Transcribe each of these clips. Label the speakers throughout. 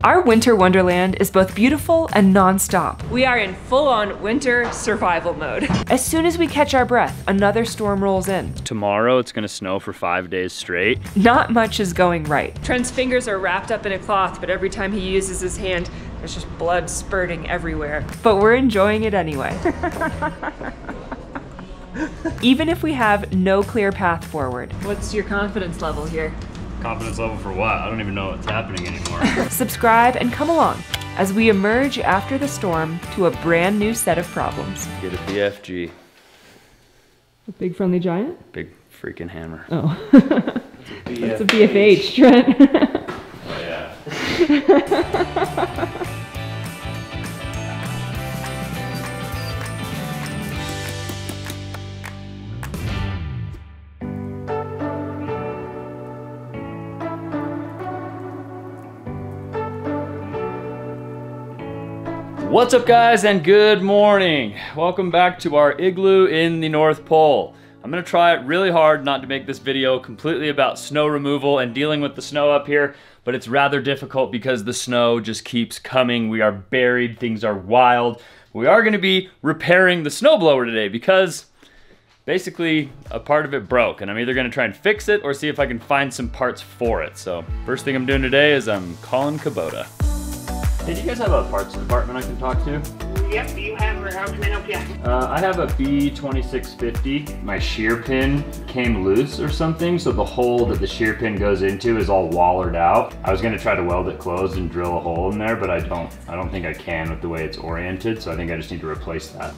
Speaker 1: Our winter wonderland is both beautiful and non-stop. We are in full-on winter survival mode. As soon as we catch our breath, another storm rolls in.
Speaker 2: Tomorrow it's gonna snow for 5 days straight.
Speaker 1: Not much is going right. Trent's fingers are wrapped up in a cloth, but every time he uses his hand, there's just blood spurting everywhere. But we're enjoying it anyway. Even if we have no clear path forward. What's your confidence level here?
Speaker 2: Confidence level for what? I don't even know what's happening anymore.
Speaker 1: Subscribe and come along as we emerge after the storm to a brand new set of problems.
Speaker 2: Get a BFG.
Speaker 1: A big friendly giant?
Speaker 2: Big freaking hammer.
Speaker 1: Oh. That's a BFH, Trent.
Speaker 2: Oh yeah. What's up guys and good morning. Welcome back to our igloo in the North Pole. I'm gonna try really hard not to make this video completely about snow removal and dealing with the snow up here, but it's rather difficult because the snow just keeps coming. We are buried, things are wild. We are gonna be repairing the snowblower today because basically a part of it broke and I'm either gonna try and fix it or see if I can find some parts for it. So first thing I'm doing today is I'm calling Kubota. Hey, do you guys have a parts department I can talk to?
Speaker 3: Yep, do you have, or how can I help you?
Speaker 2: I have a B2650. My shear pin came loose or something, so the hole that the shear pin goes into is all wallered out. I was gonna try to weld it closed and drill a hole in there, but I don't think I can with the way it's oriented, so I think I just need to replace that.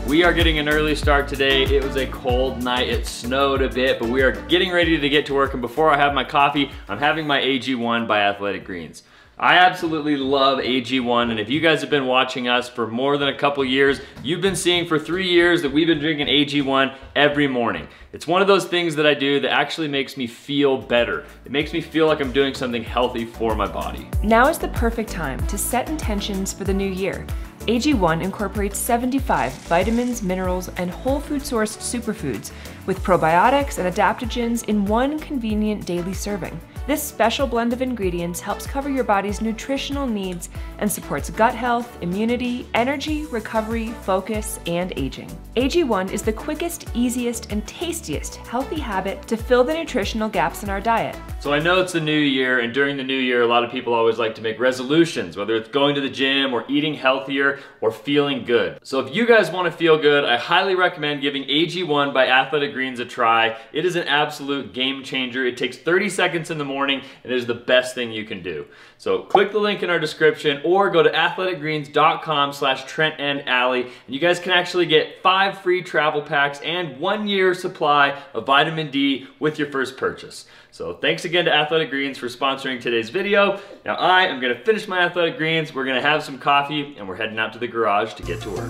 Speaker 2: We are getting an early start today. It was a cold night, it snowed a bit, but we are getting ready to get to work, and before I have my coffee, I'm having my AG1 by Athletic Greens. I absolutely love AG1, and if you guys have been watching us for more than a couple years, you've been seeing for 3 years that we've been drinking AG1 every morning. It's one of those things that I do that actually makes me feel better. It makes me feel like I'm doing something healthy for my body.
Speaker 1: Now is the perfect time to set intentions for the new year. AG1 incorporates 75 vitamins, minerals, and whole food sourced superfoods with probiotics and adaptogens in one convenient daily serving. This special blend of ingredients helps cover your body's nutritional needs and supports gut health, immunity, energy, recovery, focus, and aging. AG1 is the quickest, easiest, and tastiest healthy habit to fill the nutritional gaps in our diet.
Speaker 2: So I know it's the new year, and during the new year, a lot of people always like to make resolutions, whether it's going to the gym or eating healthier or feeling good. So if you guys want to feel good, I highly recommend giving AG1 by Athletic Greens a try. It is an absolute game changer. It takes 30 seconds in the morning, and it is the best thing you can do. So click the link in our description or go to athleticgreens.com/Trent Allie, and you guys can actually get 5 free travel packs and 1 year supply of vitamin D with your first purchase. So thanks again to Athletic Greens for sponsoring today's video. Now I am gonna finish my Athletic Greens, we're gonna have some coffee, and we're heading out to the garage to get to work.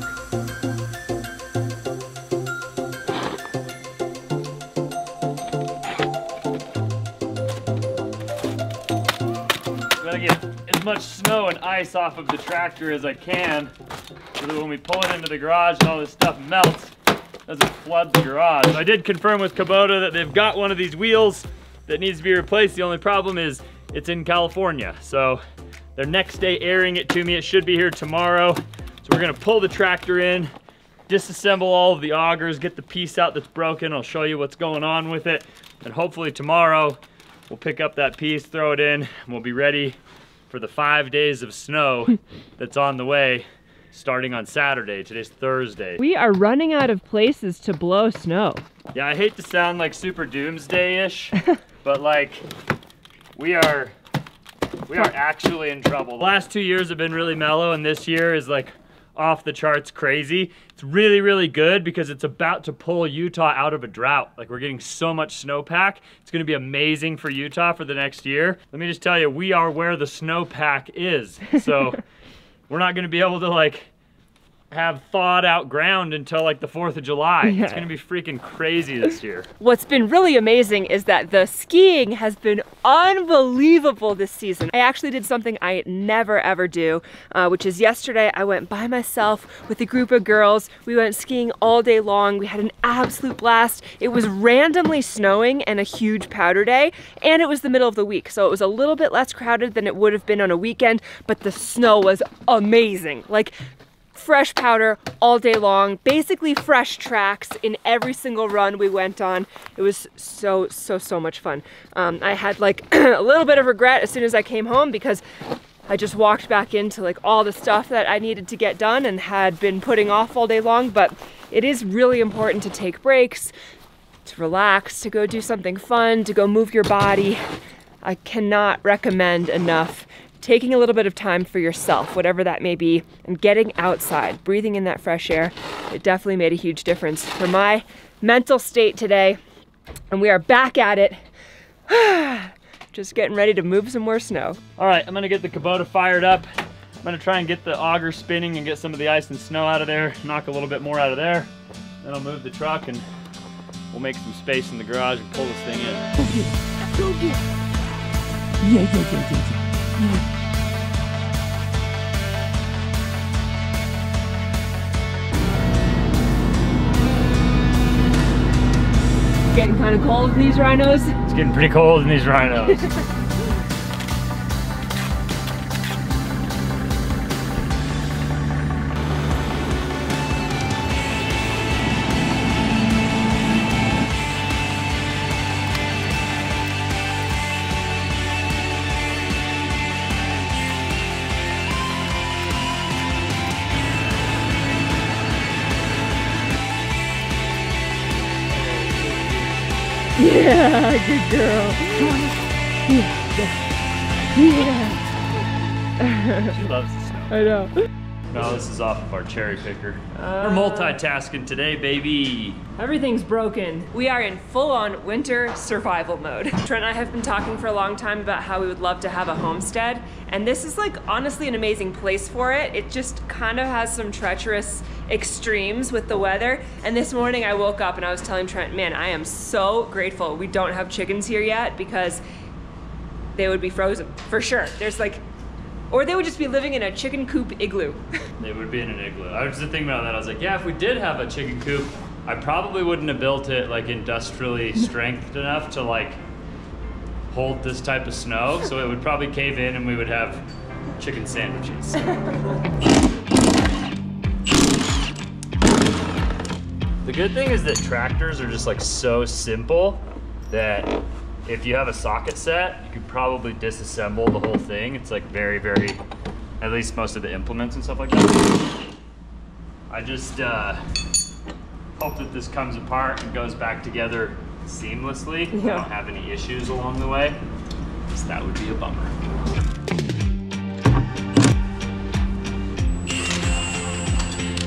Speaker 2: Gotta get as much snow and ice off of the tractor as I can so that when we pull it into the garage and all this stuff melts, it doesn't flood the garage. I did confirm with Kubota that they've got one of these wheels that needs to be replaced. The only problem is it's in California. So they're next day airing it to me. It should be here tomorrow. So we're gonna pull the tractor in, disassemble all of the augers, get the piece out that's broken. I'll show you what's going on with it. And hopefully tomorrow we'll pick up that piece, throw it in, and we'll be ready for the 5 days of snow that's on the way starting on Saturday. Today's Thursday.
Speaker 1: We are running out of places to blow snow.
Speaker 2: Yeah, I hate to sound like super doomsday-ish, but like we are actually in trouble. The last 2 years have been really mellow, and this year is like off the charts crazy. It's really, really good because it's about to pull Utah out of a drought. Like, we're getting so much snowpack. It's gonna be amazing for Utah for the next year. Let me just tell you, we are where the snowpack is. So we're not gonna be able to like have thawed out ground until like the 4th of July. Yeah. It's gonna be freaking crazy this year.
Speaker 1: What's been really amazing is that the skiing has been unbelievable this season. I actually did something I never ever do, which is yesterday I went by myself with a group of girls. We went skiing all day long. We had an absolute blast. It was randomly snowing and a huge powder day, and it was the middle of the week, so it was a little bit less crowded than it would have been on a weekend, but the snow was amazing. Like, fresh powder all day long, basically fresh tracks in every single run we went on. It was so much fun. I had like a little bit of regret as soon as I came home because I just walked back into like all the stuff that I needed to get done and had been putting off all day long, but it is really important to take breaks, to relax, to go do something fun, to go move your body. I cannot recommend enough taking a little bit of time for yourself, whatever that may be, and getting outside, breathing in that fresh air. It definitely made a huge difference for my mental state today. And we are back at it. Just getting ready to move some more snow.
Speaker 2: All right, I'm gonna get the Kubota fired up. I'm gonna try and get the auger spinning and get some of the ice and snow out of there, knock a little bit more out of there. Then I'll move the truck and we'll make some space in the garage and pull this thing in.
Speaker 1: Getting kind of cold in these rhinos?
Speaker 2: It's getting pretty cold in these rhinos.
Speaker 1: Yeah, good girl. Yeah.
Speaker 2: She loves the snow.
Speaker 1: I know.
Speaker 2: No, this is off of our cherry picker. We're multitasking today, baby.
Speaker 1: Everything's broken. We are in full-on winter survival mode. Trent and I have been talking for a long time about how we would love to have a homestead, and this is like honestly an amazing place for it. It just kind of has some treacherous extremes with the weather, and this morning I woke up and I was telling Trent, man, I am so grateful we don't have chickens here yet because they would be frozen for sure. There's like, or they would just be living in a chicken coop igloo.
Speaker 2: They would be in an igloo. I was just thinking about that. I was like, yeah, if we did have a chicken coop, I probably wouldn't have built it like industrially strengthened enough to like hold this type of snow. So it would probably cave in and we would have chicken sandwiches. The good thing is that tractors are just like so simple that if you have a socket set, you could probably disassemble the whole thing. It's like very, at least most of the implements and stuff like that. I just hope that this comes apart and goes back together seamlessly. Yeah. I don't have any issues along the way, because that would be a bummer. I'm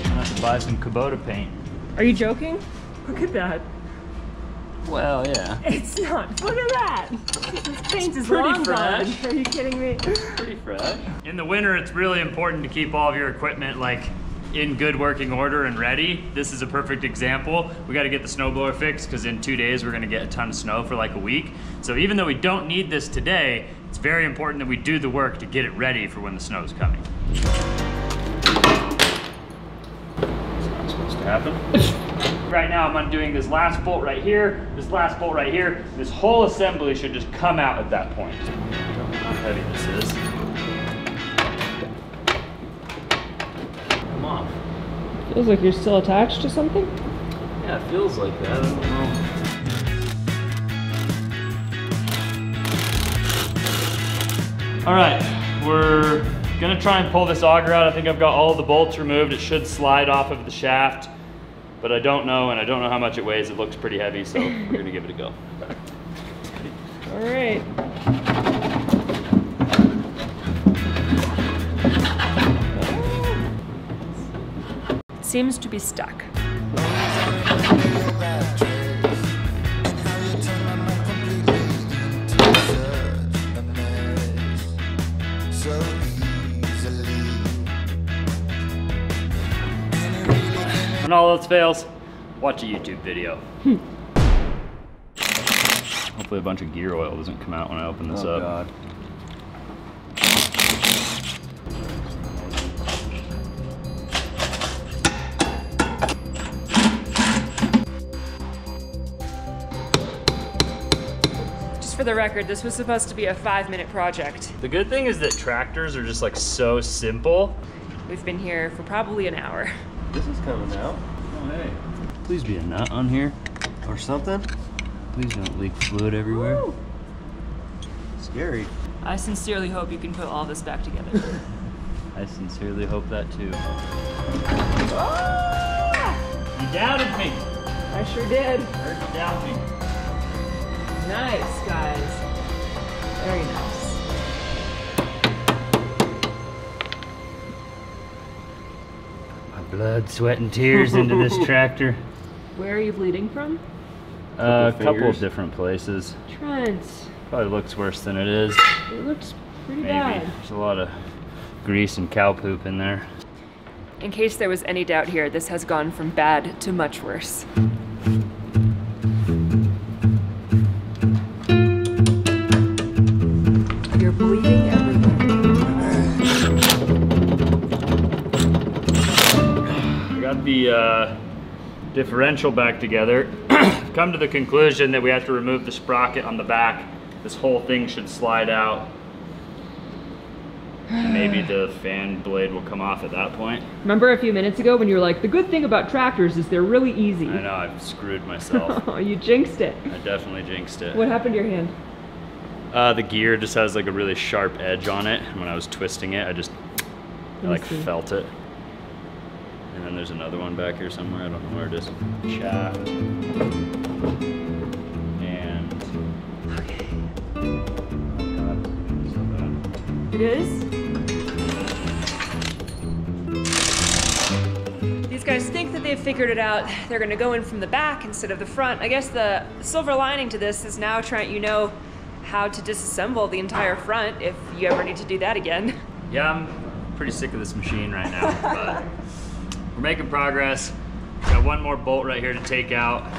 Speaker 2: gonna have to buy some Kubota paint.
Speaker 1: Are you joking? Look at that.
Speaker 2: Well, yeah.
Speaker 1: It's not. Look at that. This paint is long gone. Are you kidding me?
Speaker 2: Pretty fresh. In the winter, it's really important to keep all of your equipment like in good working order and ready. This is a perfect example. We got to get the snowblower fixed because in 2 days we're going to get a ton of snow for like a week. So even though we don't need this today, it's very important that we do the work to get it ready for when the snow is coming. It's not supposed to happen. Right now I'm undoing this last bolt right here, this last bolt right here. This whole assembly should just come out at that point. I don't know how heavy this is. Come off.
Speaker 1: Feels like you're still attached to something?
Speaker 2: Yeah, it feels like that. I don't know. All right, we're gonna try and pull this auger out. I think I've got all the bolts removed. It should slide off of the shaft. But I don't know, and I don't know how much it weighs. It looks pretty heavy, so we're gonna give it a go.
Speaker 1: All right. Seems to be stuck.
Speaker 2: When all else fails, watch a YouTube video. Hopefully a bunch of gear oil doesn't come out when I open this up. God.
Speaker 1: Just for the record, this was supposed to be a 5-minute project.
Speaker 2: The good thing is that tractors are just like so simple.
Speaker 1: We've been here for probably an hour.
Speaker 4: This is coming out.
Speaker 2: Oh, hey. Please be a nut on here.
Speaker 4: Or something.
Speaker 2: Please don't leak fluid everywhere.
Speaker 1: Woo.
Speaker 4: Scary.
Speaker 1: I sincerely hope you can put all this back together.
Speaker 2: I sincerely hope that too.
Speaker 1: Ah!
Speaker 2: You doubted me.
Speaker 1: I sure did.
Speaker 2: Heard you doubt me.
Speaker 1: Nice, guys. Very nice.
Speaker 2: My blood, sweat, and tears into this tractor.
Speaker 1: Where are you bleeding from?
Speaker 2: A couple of different places.
Speaker 1: Trent.
Speaker 2: Probably looks worse than it is.
Speaker 1: It looks pretty
Speaker 2: Maybe.
Speaker 1: bad.
Speaker 2: There's a lot of grease and cow poop in there.
Speaker 1: In case there was any doubt here, this has gone from bad to much worse. You're bleeding everywhere.
Speaker 2: We got the differential back together. Come to the conclusion that we have to remove the sprocket on the back. This whole thing should slide out. Maybe the fan blade will come off at that point.
Speaker 1: Remember a few minutes ago when you were like, the good thing about tractors is they're really easy.
Speaker 2: I know, I've screwed myself.
Speaker 1: Oh, you jinxed it.
Speaker 2: I definitely jinxed it.
Speaker 1: What happened to your hand?
Speaker 2: The gear just has like a really sharp edge on it. And when I was twisting it, I like felt it. And then there's another one back here somewhere. I don't know where it is. Shaft. And...
Speaker 1: Okay.
Speaker 2: Oh God, so bad.
Speaker 1: It is? These guys think that they've figured it out. They're gonna go in from the back instead of the front. I guess the silver lining to this is now, Trent, you know how to disassemble the entire front if you ever need to do that again.
Speaker 2: Yeah, I'm pretty sick of this machine right now, but we're making progress. Got one more bolt right here to take out.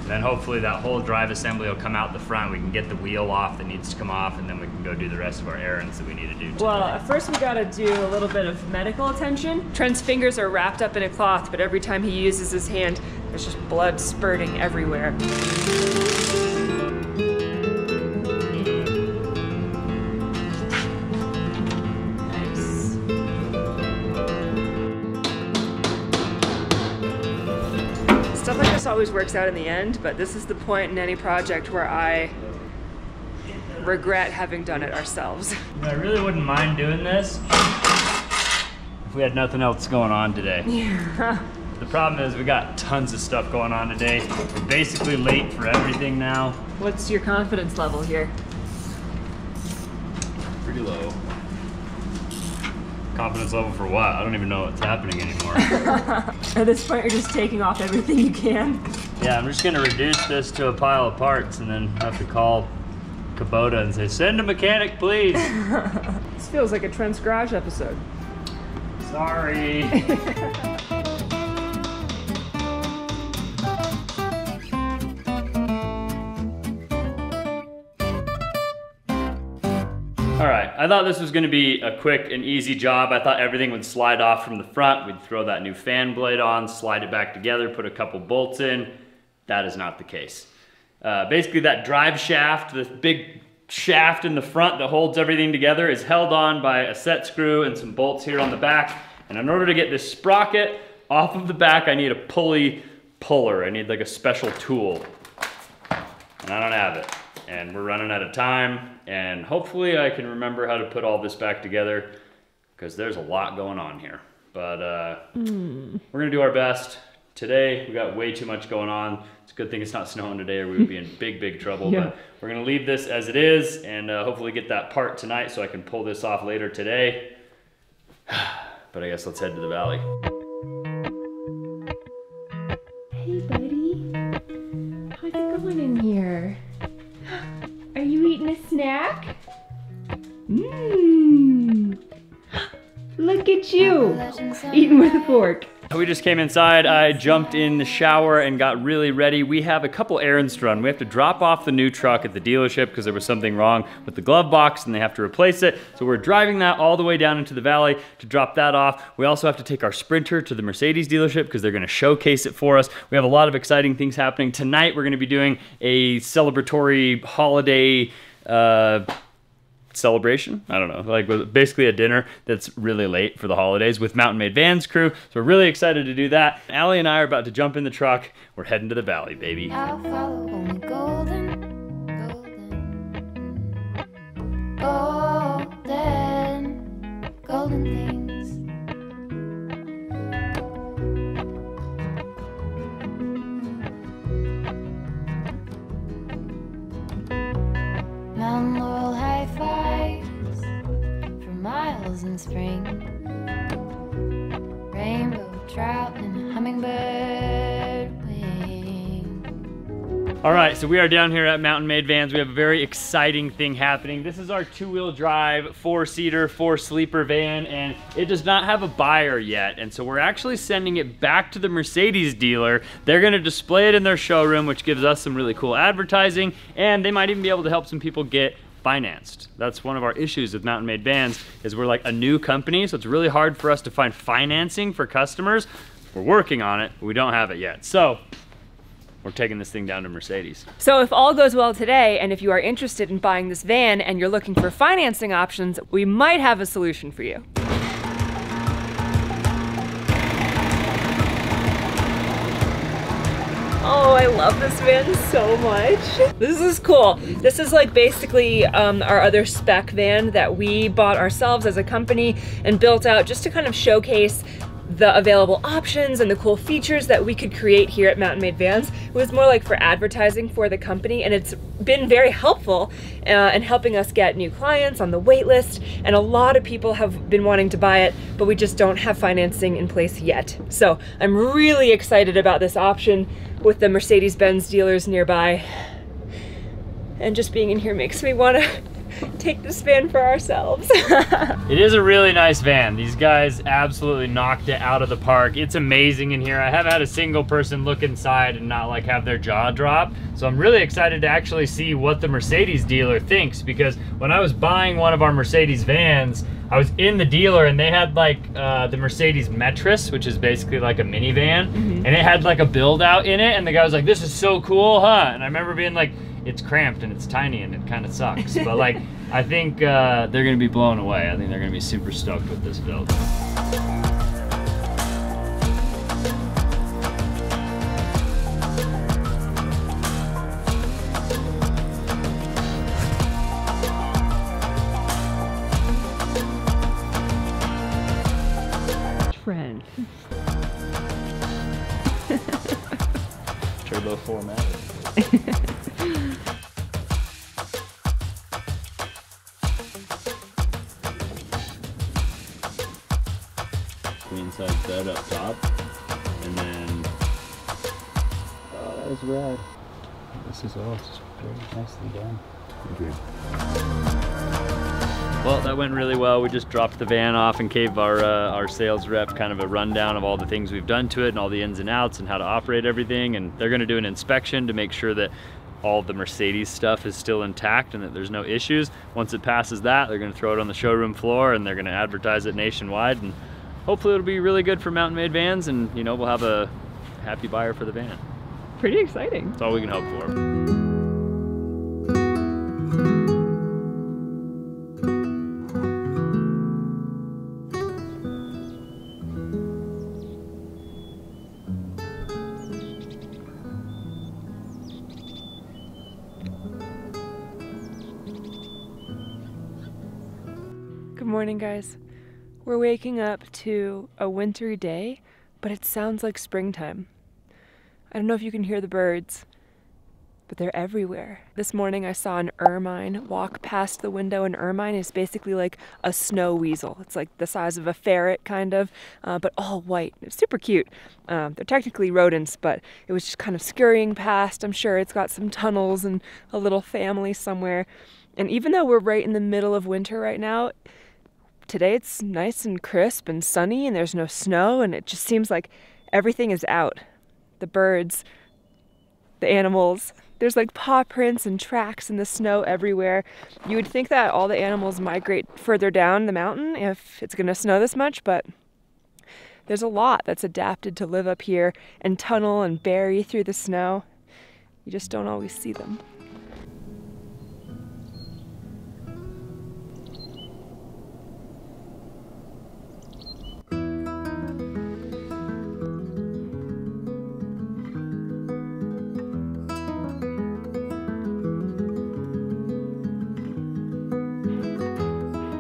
Speaker 2: Then hopefully that whole drive assembly will come out the front. We can get the wheel off that needs to come off, and then we can go do the rest of our errands that we need to do today.
Speaker 1: Well, first we gotta do a little bit of medical attention. Trent's fingers are wrapped up in a cloth, but every time he uses his hand, there's just blood spurting everywhere. Stuff like this always works out in the end, but this is the point in any project where I regret having done it ourselves.
Speaker 2: I really wouldn't mind doing this if we had nothing else going on today.
Speaker 1: Yeah.
Speaker 2: The problem is we got tons of stuff going on today. We're basically late for everything now.
Speaker 1: What's your confidence level here?
Speaker 4: Pretty low.
Speaker 2: Confidence level for what? I don't even know what's happening anymore.
Speaker 1: At this point, you're just taking off everything you can.
Speaker 2: Yeah, I'm just gonna reduce this to a pile of parts and then have to call Kubota and say, send a mechanic, please.
Speaker 1: This feels like a Trent's Garage episode.
Speaker 2: Sorry. All right, I thought this was gonna be a quick and easy job. I thought everything would slide off from the front. We'd throw that new fan blade on, slide it back together, put a couple bolts in. That is not the case. Basically that drive shaft, the big shaft in the front that holds everything together, is held on by a set screw and some bolts here on the back. And in order to get this sprocket off of the back, I need a pulley puller. I need like a special tool. And I don't have it. And we're running out of time, and hopefully I can remember how to put all this back together, because there's a lot going on here. But we're gonna do our best. Today, we got way too much going on. It's a good thing it's not snowing today, or we would be in big, big trouble.
Speaker 1: Yeah.
Speaker 2: But we're gonna leave this as it is, and hopefully get that part tonight so I can pull this off later today. But I guess let's head to the valley.
Speaker 5: Hey, buddy. How's it going in here? Are you eating a snack? Mmm. Look at you, eating with a fork.
Speaker 2: We just came inside. I jumped in the shower and got really ready. We have a couple errands to run. We have to drop off the new truck at the dealership because there was something wrong with the glove box and they have to replace it. So we're driving that all the way down into the valley to drop that off. We also have to take our Sprinter to the Mercedes dealership because they're going to showcase it for us. We have a lot of exciting things happening. Tonight we're going to be doing a celebratory holiday celebration. I don't know, like basically a dinner that's really late for the holidays with Mountain Made Vans crew. So we're really excited to do that. Allie and I are about to jump in the truck. We're heading to the valley, baby.
Speaker 6: I'll follow only golden things. Mountain Laurel high fives for miles in spring. Rainbow trout and hummingbird wing.
Speaker 2: All right, so we are down here at Mountain Made Vans. We have a very exciting thing happening. This is our 2-wheel drive, 4-seater, 4-sleeper van, and it does not have a buyer yet. And so we're actually sending it back to the Mercedes dealer. They're gonna display it in their showroom, which gives us some really cool advertising, and they might even be able to help some people get financed. That's one of our issues with Mountain Made Vans, is we're like a new company, so it's really hard for us to find financing for customers. We're working on it, but we don't have it yet. So we're taking this thing down to Mercedes.
Speaker 1: So if all goes well today, and if you are interested in buying this van and you're looking for financing options, we might have a solution for you. Oh, I love this van so much. This is cool. This is like basically our other spec van that we bought ourselves as a company and built out just to kind of showcase the available options and the cool features that we could create here at Mountain Made Vans. It was more like for advertising for the company, and it's been very helpful in helping us get new clients on the wait list, and a lot of people have been wanting to buy it, but we just don't have financing in place yet. So I'm really excited about this option with the Mercedes-Benz dealers nearby, and just being in here makes me want to take this van for ourselves.
Speaker 2: It is a really nice van. These guys absolutely knocked it out of the park. It's amazing in here. I haven't had a single person look inside and not like have their jaw drop. So I'm really excited to actually see what the Mercedes dealer thinks, because when I was buying one of our Mercedes vans, I was in the dealer and they had like the Mercedes Metris, which is basically like a minivan, and it had like a build out in it, and the guy was like, "This is so cool, huh?" And I remember being like, it's cramped and it's tiny and it kind of sucks. But like, I think they're gonna be blown away. I think they're gonna be super stoked with this build.
Speaker 1: Trent.
Speaker 2: Turbo format. Queen size bed up top, and then oh, that is rad. This is all just very nicely done. Agreed. Well, that went really well. We just dropped the van off and gave our sales rep kind of a rundown of all the things we've done to it and all the ins and outs and how to operate everything. And they're gonna do an inspection to make sure that all the Mercedes stuff is still intact and that there's no issues. Once it passes that, they're gonna throw it on the showroom floor and they're gonna advertise it nationwide, and hopefully it'll be really good for Mountain Made Vans, and you know, we'll have a happy buyer for the van.
Speaker 1: Pretty exciting.
Speaker 2: That's all we can hope for.
Speaker 1: Good morning, guys. We're waking up to a wintry day, but it sounds like springtime. I don't know if you can hear the birds, but they're everywhere. This morning I saw an ermine walk past the window. An ermine is basically like a snow weasel. It's like the size of a ferret, kind of, but all white. It's super cute. They're technically rodents, but it was just kind of scurrying past. I'm sure it's got some tunnels and a little family somewhere. And even though we're right in the middle of winter right now, today it's nice and crisp and sunny and there's no snow, and it just seems like everything is out. The birds, the animals, there's like paw prints and tracks in the snow everywhere. You would think that all the animals migrate further down the mountain if it's gonna snow this much, but there's a lot that's adapted to live up here and tunnel and bury through the snow. You just don't always see them.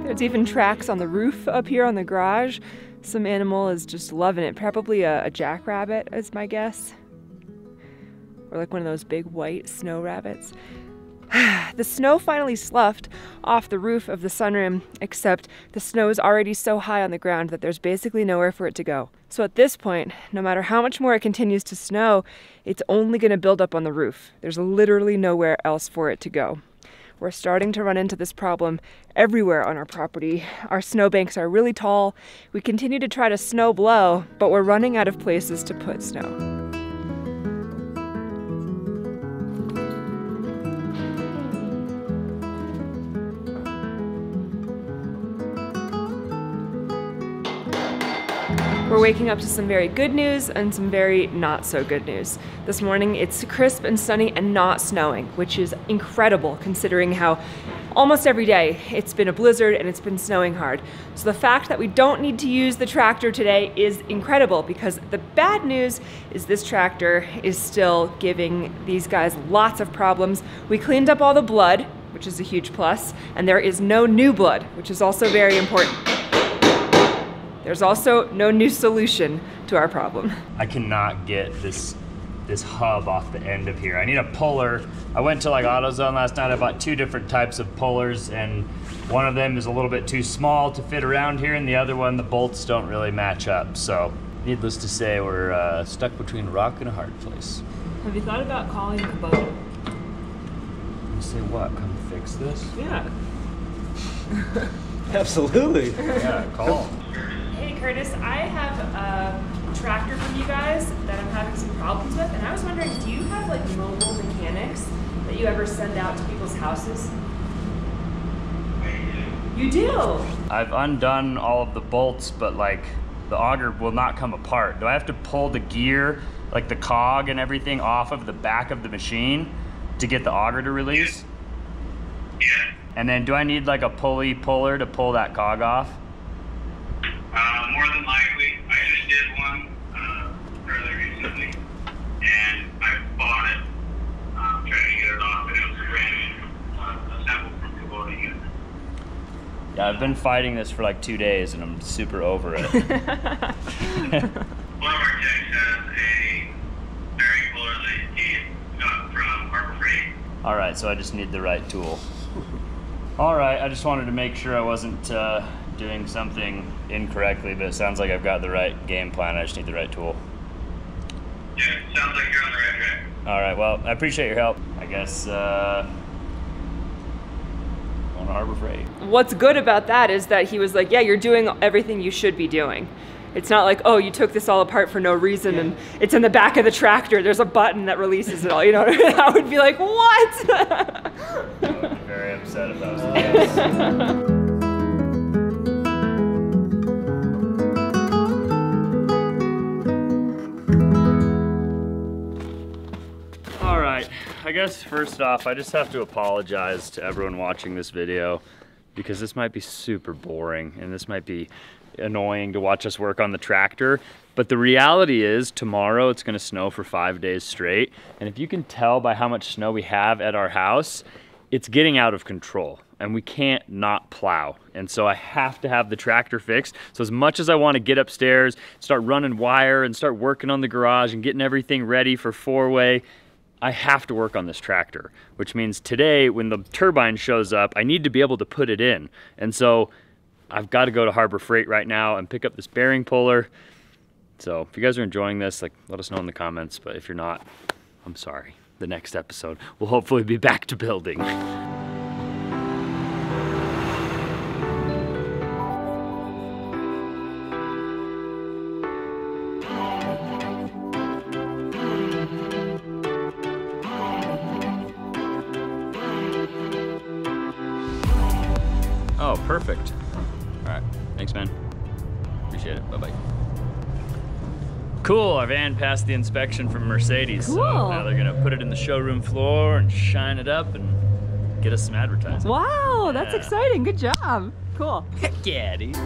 Speaker 1: There's even tracks on the roof up here on the garage. Some animal is just loving it. Probably a jackrabbit is my guess. Or like one of those big white snow rabbits. The snow finally sloughed off the roof of the sunroom, except the snow is already so high on the ground that there's basically nowhere for it to go. So at this point, no matter how much more it continues to snow, it's only going to build up on the roof. There's literally nowhere else for it to go. We're starting to run into this problem everywhere on our property. Our snowbanks are really tall. We continue to try to snow blow, but we're running out of places to put snow. We're waking up to some very good news and some very not so good news. This morning it's crisp and sunny and not snowing, which is incredible considering how almost every day it's been a blizzard and it's been snowing hard. So the fact that we don't need to use the tractor today is incredible, because the bad news is this tractor is still giving these guys lots of problems. We cleaned up all the blood, which is a huge plus, and there is no new blood, which is also very important. There's also no new solution to our problem.
Speaker 2: I cannot get this hub off the end of here. I need a puller. I went to like AutoZone last night. I bought 2 different types of pullers, and one of them is a little bit too small to fit around here, and the other one, the bolts don't really match up. So needless to say, we're stuck between a rock and a hard place.
Speaker 1: Have you thought about calling Kubota?
Speaker 2: You say what? Come fix this?
Speaker 1: Yeah.
Speaker 4: Absolutely.
Speaker 2: Yeah, call.
Speaker 1: Hey Curtis, I have a tractor from you guys that I'm having some problems with, and I was wondering, do you have like mobile mechanics that you ever send out to people's houses? You do?
Speaker 2: I've undone all of the bolts, but like the auger will not come apart. Do I have to pull the gear, like the cog and everything, off of the back of the machine to get the auger to release?
Speaker 3: Yeah.
Speaker 2: And then do I need like a puller to pull that cog off?
Speaker 3: More than likely. I just did one fairly recently, and I bought it, trying to get it off, and it was a brand new assembled from Kubota unit.
Speaker 2: Yeah, I've been fighting this for like 2 days, and I'm super over it.
Speaker 3: One of our techs has a bearing puller that he got from Harbor Freight.
Speaker 2: All right, so I just need the right tool. All right, I just wanted to make sure I wasn't doing something incorrectly, but it sounds like I've got the right game plan. I just need the right tool.
Speaker 3: Yeah, sounds like you're on the right track.
Speaker 2: All right, well, I appreciate your help. I guess on Harbor Freight.
Speaker 1: What's good about that is that he was like, yeah, you're doing everything you should be doing. It's not like, oh, you took this all apart for no reason and it's in the back of the tractor. There's a button that releases it all. You know, I would be like, what?
Speaker 2: I would be very upset if that was the case. I guess first off, I just have to apologize to everyone watching this video, because this might be super boring and this might be annoying to watch us work on the tractor. But the reality is tomorrow it's gonna snow for 5 days straight. And if you can tell by how much snow we have at our house, it's getting out of control and we can't not plow. And so I have to have the tractor fixed. So as much as I want to get upstairs, start running wire and start working on the garage and getting everything ready for 4-way, I have to work on this tractor, which means today when the turbine shows up, I need to be able to put it in. And so I've got to go to Harbor Freight right now and pick up this bearing puller. So if you guys are enjoying this, like, let us know in the comments, but if you're not, I'm sorry. The next episode will hopefully be back to building. perfect. All right, thanks, man. Appreciate it. Bye-bye. Cool, our van passed the inspection from Mercedes.
Speaker 1: Cool.
Speaker 2: So now they're gonna put it in the showroom floor and shine it up and get us some advertising.
Speaker 1: Wow, that's exciting. Good job. Cool.
Speaker 2: Heck yeah, dude. All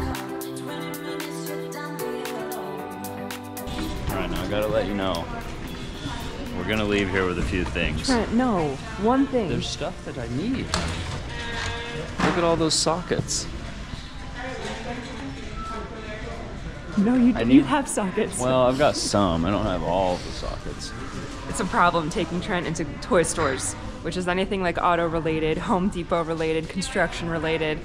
Speaker 2: right, now I gotta let you know. We're gonna leave here with a few things.
Speaker 1: Trent, no. One thing.
Speaker 2: There's stuff that I need. Look at all those sockets.
Speaker 1: No, you
Speaker 2: need-
Speaker 1: have sockets.
Speaker 2: Well, I've got some. I don't have all of the sockets.
Speaker 1: It's a problem taking Trent into toy stores, which is anything like auto related, Home Depot related, construction related.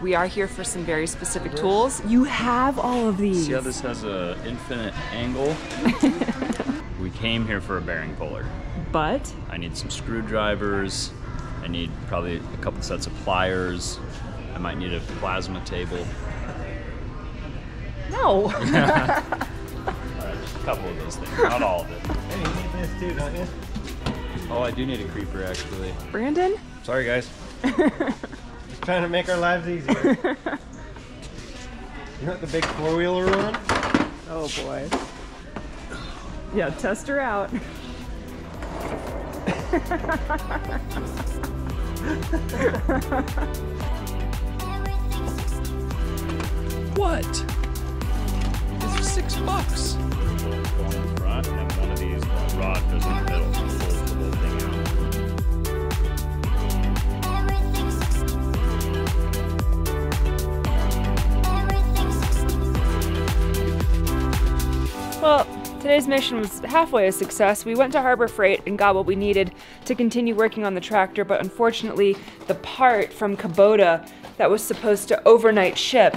Speaker 1: We are here for some very specific tools. You have all of these.
Speaker 2: See how this has an infinite angle? We came here for a bearing puller.
Speaker 1: But
Speaker 2: I need some screwdrivers. I need probably a couple sets of pliers. I might need a plasma table.
Speaker 1: no.
Speaker 2: All right, just a couple of those things, not all of it.
Speaker 4: Hey, you need this too, don't you?
Speaker 2: Oh, I do need a creeper, actually.
Speaker 1: Brandon?
Speaker 2: Sorry, guys.
Speaker 4: Just trying to make our lives easier. You want the big four-wheeler one?
Speaker 1: Oh boy. Yeah, test her out.
Speaker 2: What? These are $6. One in front and one of these rod goes in the middle and pulls the whole thing
Speaker 1: Well, today's mission was halfway a success. We went to Harbor Freight and got what we needed to continue working on the tractor, but unfortunately, the part from Kubota that was supposed to overnight ship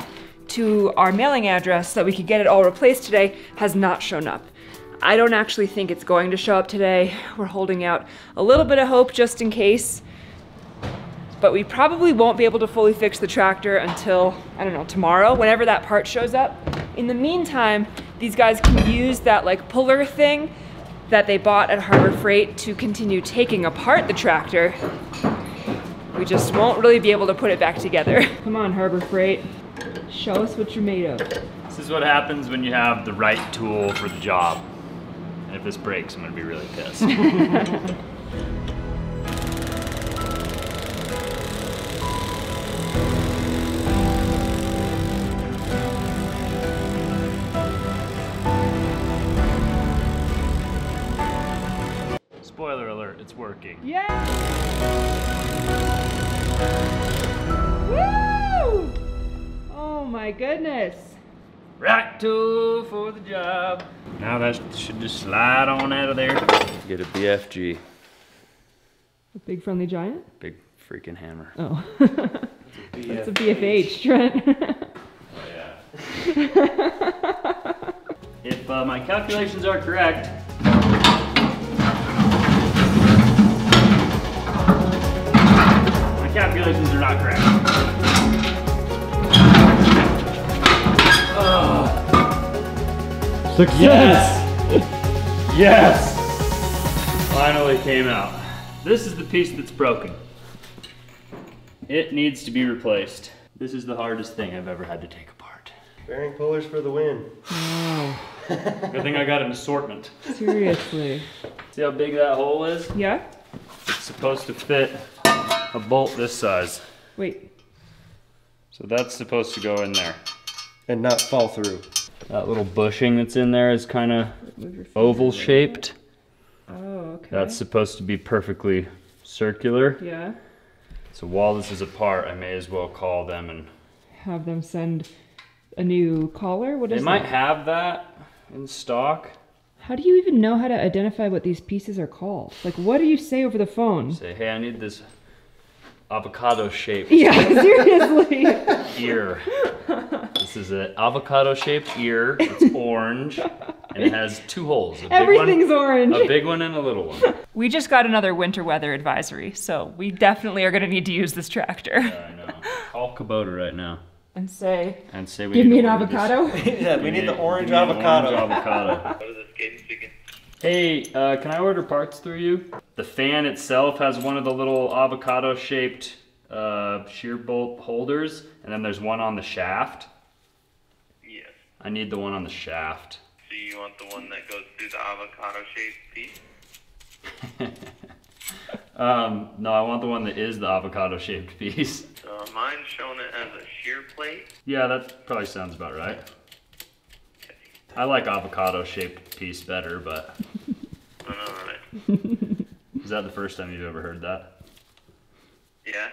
Speaker 1: to our mailing address so that we could get it all replaced today has not shown up. I don't actually think it's going to show up today. We're holding out a little bit of hope just in case, but we probably won't be able to fully fix the tractor until, I don't know, tomorrow, whenever that part shows up. In the meantime, these guys can use that like puller thing that they bought at Harbor Freight to continue taking apart the tractor. We just won't really be able to put it back together. Come on, Harbor Freight. Show us what you're made of.
Speaker 2: This is what happens when you have the right tool for the job. And if this breaks, I'm gonna be really pissed. Spoiler alert, it's working.
Speaker 1: Yeah! Woo! Oh my goodness.
Speaker 2: Right tool for the job. Now that should just slide on out of there. Get a BFG.
Speaker 1: A big friendly giant?
Speaker 2: Big freaking hammer.
Speaker 1: Oh. That's a BFH, Trent.
Speaker 2: Oh yeah. If my calculations are correct, my calculations are not correct.
Speaker 4: Success!
Speaker 2: Yes! Yes! Finally came out. This is the piece that's broken. It needs to be replaced. This is the hardest thing I've ever had to take apart.
Speaker 4: Bearing pullers for the win.
Speaker 2: Good thing I got an assortment.
Speaker 1: Seriously.
Speaker 2: See how big that hole is?
Speaker 1: Yeah?
Speaker 2: It's supposed to fit a bolt this size.
Speaker 1: Wait.
Speaker 2: So that's supposed to go in there.
Speaker 4: And not fall through.
Speaker 2: That little bushing that's in there is kind of oval shaped.
Speaker 1: Oh, okay.
Speaker 2: That's supposed to be perfectly circular.
Speaker 1: Yeah.
Speaker 2: So while this is apart, I may as well call them and...
Speaker 1: Have them send a new collar? What is
Speaker 2: They might
Speaker 1: that?
Speaker 2: have that in stock.
Speaker 1: How do you even know how to identify what these pieces are called? Like, what do you say over the phone?
Speaker 2: Say, hey, I need this avocado shaped
Speaker 1: Yeah, seriously.
Speaker 2: ear. This is an avocado shaped ear. It's orange. And it has two holes. A
Speaker 1: Everything's
Speaker 2: big one,
Speaker 1: orange.
Speaker 2: A big one and a little one.
Speaker 1: We just got another winter weather advisory, so we definitely are going to need to use this tractor.
Speaker 2: I know. Call Kubota right now.
Speaker 1: And say,
Speaker 2: And say we
Speaker 1: give
Speaker 2: need
Speaker 1: me
Speaker 2: to
Speaker 1: an
Speaker 2: order this.
Speaker 1: avocado.
Speaker 4: Yeah, we need the orange
Speaker 2: give me an
Speaker 4: avocado.
Speaker 2: orange avocado. Hey, can I order parts through you? The fan itself has one of the little avocado-shaped shear bolt holders, and then there's one on the shaft.
Speaker 3: Yes.
Speaker 2: I need the one on the shaft.
Speaker 3: So you want the one that goes through the avocado-shaped piece?
Speaker 2: No, I want the one that is the avocado-shaped piece.
Speaker 3: So mine's showing it as a shear plate.
Speaker 2: Yeah, that probably sounds about right. I like avocado-shaped piece better, but...
Speaker 3: Alright.
Speaker 2: Is that the first time you've ever heard that?
Speaker 3: Yeah.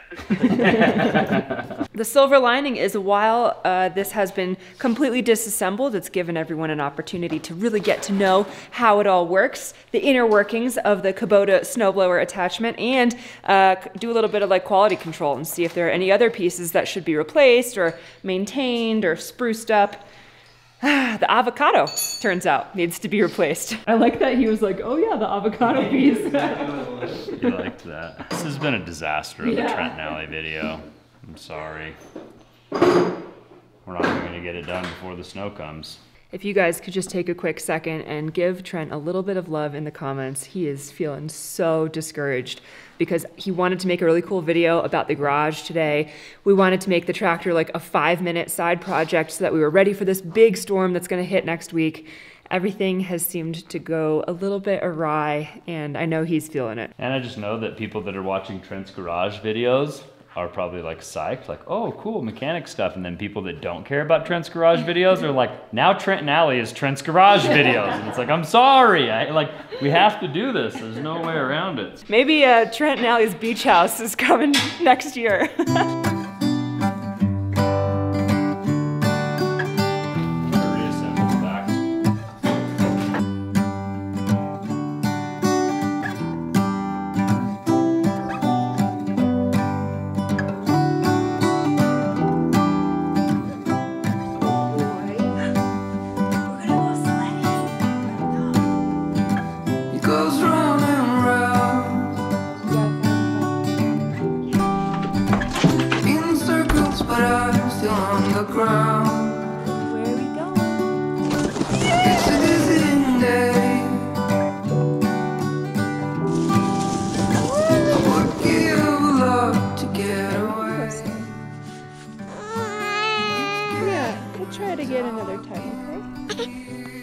Speaker 1: The silver lining is while this has been completely disassembled, it's given everyone an opportunity to really get to know how it all works, the inner workings of the Kubota snowblower attachment, and do a little bit of like quality control and see if there are any other pieces that should be replaced or maintained or spruced up. The avocado, turns out, needs to be replaced. I like that he was like, oh yeah, the avocado piece.
Speaker 2: You liked that. This has been a disaster of the Trent Allie video. I'm sorry. We're not even gonna get it done before the snow comes. If you guys could just take a quick second and give Trent a little bit of love in the comments. He is feeling so discouraged because he wanted to make a really cool video about the garage today. We wanted to make the tractor like a 5-minute side project so that we were ready for this big storm that's gonna hit next week. Everything has seemed to go a little bit awry, and I know he's feeling it. And I just know that people that are watching Trent's garage videos are probably like psyched, like, oh, cool, mechanic stuff. And then people that don't care about Trent's garage videos are like, now Trent Allie is Trent's garage videos. And it's like, I'm sorry, we have to do this. There's no way around it. Maybe Trent Allie's beach house is coming next year.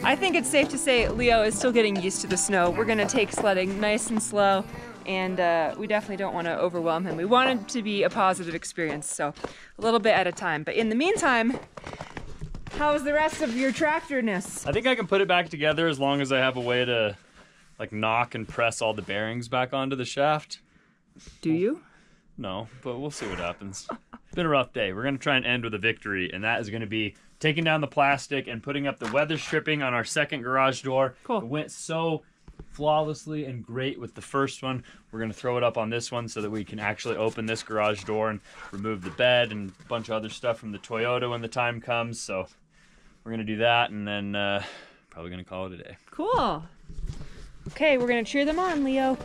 Speaker 2: I think it's safe to say Leo is still getting used to the snow. We're gonna take sledding nice and slow, and we definitely don't want to overwhelm him. We want it to be a positive experience, so a little bit at a time. But in the meantime, how's the rest of your tractorness? I think I can put it back together as long as I have a way to like knock and press all the bearings back onto the shaft. Do you? No, but we'll see what happens. It's been a rough day. We're gonna try and end with a victory, and that is gonna be taking down the plastic and putting up the weather stripping on our second garage door. Cool. It went so flawlessly and great with the first one. We're gonna throw it up on this one so that we can actually open this garage door and remove the bed and a bunch of other stuff from the Toyota when the time comes. So we're gonna do that, and then probably gonna call it a day. Cool. Okay, we're gonna cheer them on, Leo.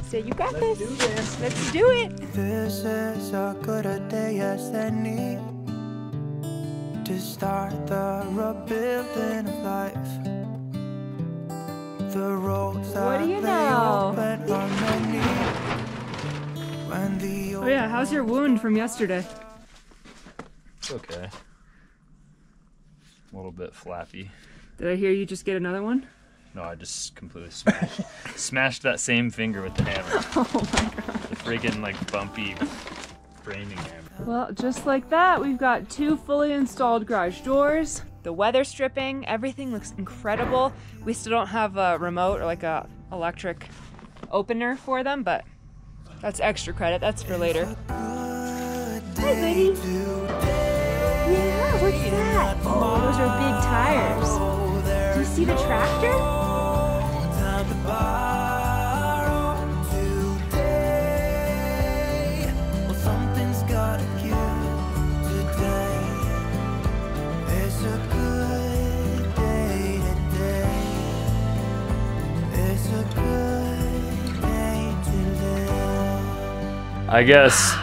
Speaker 2: Say, you got this. Do this. Let's do it. This is a good day as any to start the rebuilding of life. The roads what do you know? Oh yeah, how's your wound from yesterday? It's okay. A little bit flappy. Did I hear you just get another one? No, I just completely smashed that same finger with the hammer. Oh my god. The freaking like bumpy framing hammer. Well, just like that, we've got 2 fully installed garage doors. The weather stripping, everything looks incredible. We still don't have a remote or like a electric opener for them, but that's extra credit. That's for later. Hi, buddy. Yeah, what's that? Oh, those are big tires. Do you see the tractor? I guess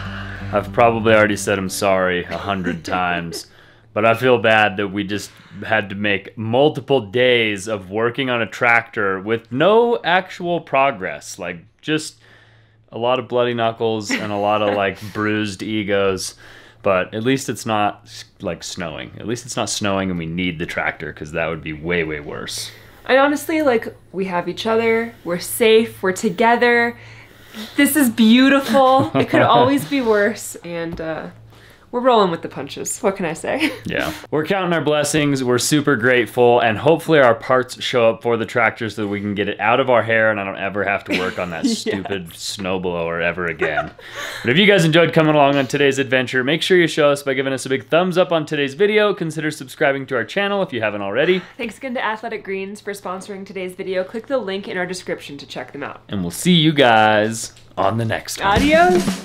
Speaker 2: I've probably already said I'm sorry 100 times, but I feel bad that we just had to make multiple days of working on a tractor with no actual progress. Like, just A lot of bloody knuckles and a lot of like bruised egos. But at least it's not like snowing. At least it's not snowing and we need the tractor, because that would be way, way worse.
Speaker 1: And honestly, like, we have each other, we're safe, we're together. This is beautiful. It could always be worse. And we're rolling with the punches. What can I say?
Speaker 2: Yeah. We're counting our blessings. We're super grateful. And hopefully our parts show up for the tractor so that we can get it out of our hair and I don't ever have to work on that stupid snowblower ever again. But if you guys enjoyed coming along on today's adventure, make sure you show us by giving us a big thumbs up on today's video. Consider subscribing to our channel if you haven't already.
Speaker 1: Thanks again to Athletic Greens for sponsoring today's video. Click the link in our description to check them out.
Speaker 2: And we'll see you guys on the next one.
Speaker 1: Adios!